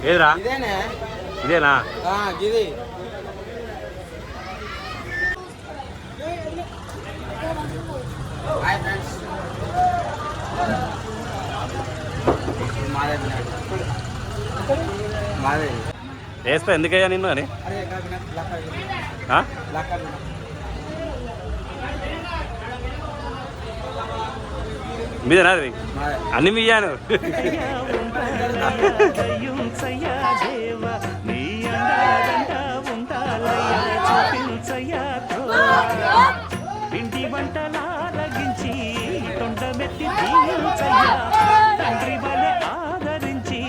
ఏదిరా ఇదేనా ఇది వేస్తా ఎందుకయ్యా నిన్ను అని మీదేనా అది అన్ని మీయాను పిండి వంటలారగించి తొండమెత్తి తండ్రి వలె ఆదరించి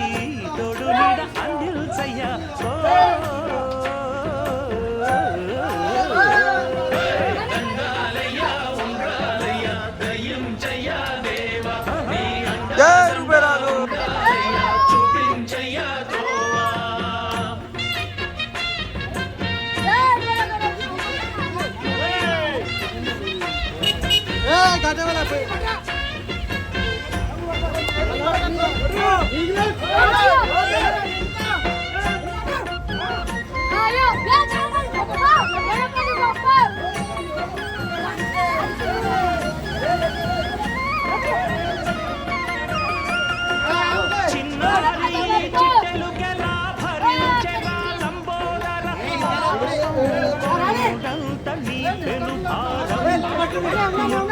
తోడు నీడ అందిల్చయ్యా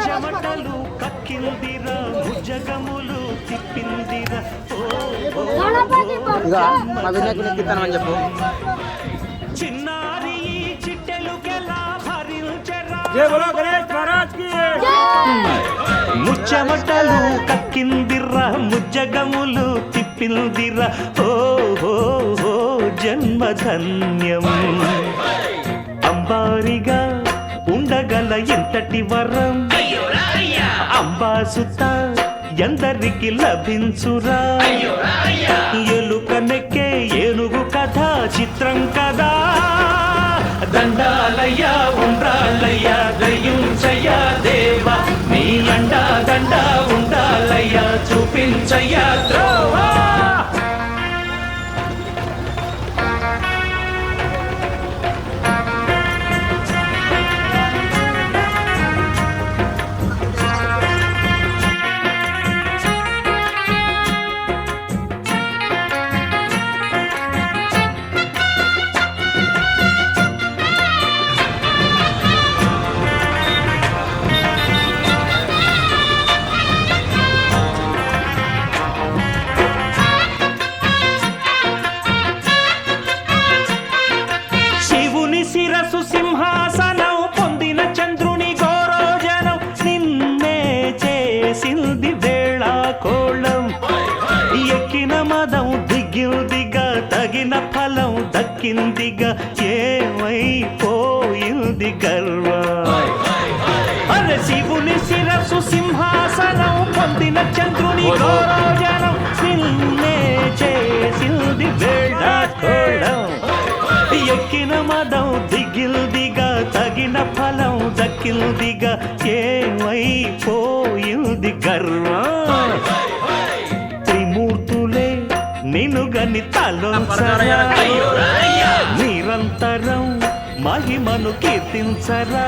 చెమటలు కక్కిందిరా భుజగములు తిప్పిందిరా చిన్నారి చిట్టెలుకెలా భరించరా ముచ్చమటలు కక్కిందిరా ముజ్జగములు తిప్పిందిరా ఓ జన్మధన్యం అంబారిగా ఉండగల ఎంతటి వరం అంబాసుత ఎందరికి లభించురా ఎలుకనెక్కే ఏనుగు కథ చిత్రం కదా దండాలయ్యా ఉండాలయ్యా దయించయ్యా దేవా నీ అండా దండా ఉండాలయ్యా చూపించయ్యా ద్రోవా శిరసు సింహాసనం పొందిన చంద్రుని గౌరోజనం నిన్నే చేసింది వేళా కోళం ఎక్కిన మదం దిగిందిగా తగిన ఫలం దక్కిందిగా ఏమైపోయింది గర్వం అరే శివుని శిరసు సింహాసనం పొందిన చంద్రుని గౌరోజనం నిన్నే చేసింది వేళా కోళం ఎక్కిన మదం దిగిల్దిగా తగిన ఫలం దక్కిల్దిగా ఏమైపోయింది గర్వం త్రిమూర్తులే నినుగని తలొంచరా నిరంతరం మహిమను కీర్తించరా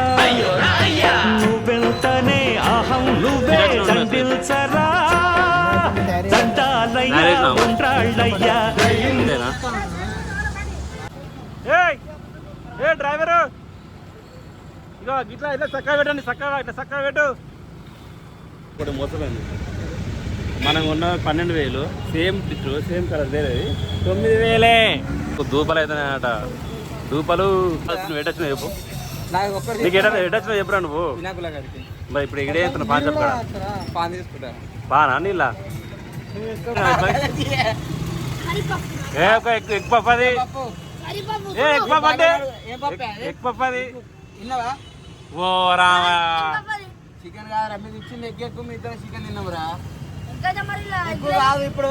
నువ్వెంతనే అహం నువ్వే దండిల్చరా దండాలయ్యా ఉండ్రాళ్ళయ్యా ఏ డ్రైవరు ఇగో ఇట్లా ఇట్లా చక్కగా పెట్టండి చక్కగా ఇట్లా చక్కగా పెట్టు ఇప్పుడు మోసమైంది మనం ఉన్న 12,000 సేమ్ టిట్టు సేమ్ కలర్ వేరే 9,000 దూపలు అవుతున్నాయట దూపలు ఎటొచ్చినా చెప్పు నీకు ఎటొచ్చినా చెప్పురా నువ్వు మరి ఇప్పుడు ఇక్కడే అవుతున్నా పాన్ చెప్పా పానా నీళ్ళ ఎగ్ పప్పది ఎగ్ పప్పు అంటే ఎగ్ పప్పది ఓ రామా చికెన్ కాదు రమ్మి ఇచ్చింది ఎగ్ ఎక్కువ మీ ఇద్దరు చికెన్ తిన్నావురా కాదు ఇప్పుడు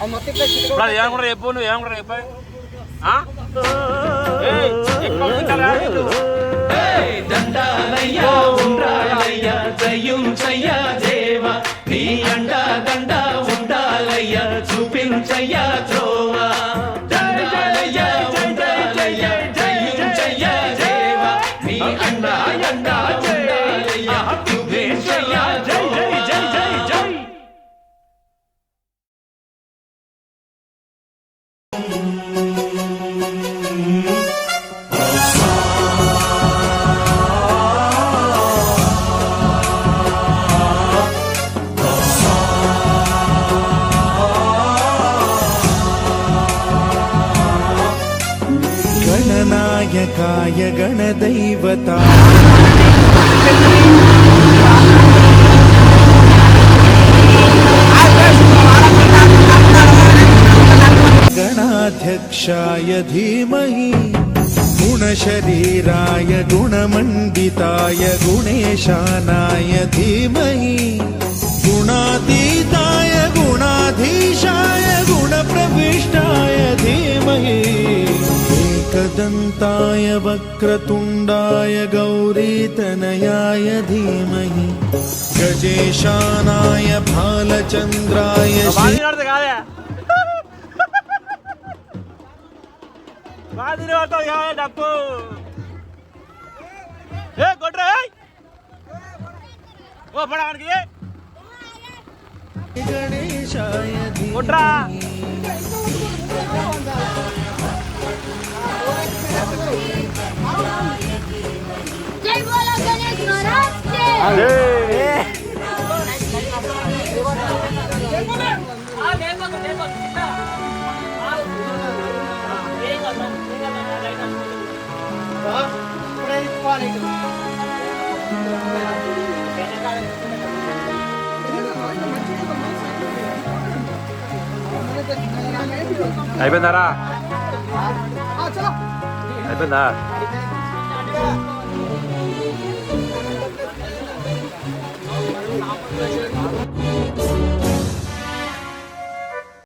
ఏమనుకుంటా చెప్పు నువ్వు ఏమనుకుంటా చెప్పు గణనాయకాయ గణదైవతా गणाध्यक्षाय धीमहि गुणशरीराय गुणमण्डिताय गुणेशानाय धीमहि गुणातीताय गुणाधीशाय गुणप्रविष्टाय धीमहि एकदन्ताय वक्रतुण्डाय गौरीतनयाय धीमहि गजेशानाय भालचन्द्राय డప్పు ఏ కొట్రా ఓ పడడానికి गणेशाय కొట్రా जय बोलो गणेश महाराज के అయిపోయిందారా అయిపోయిందా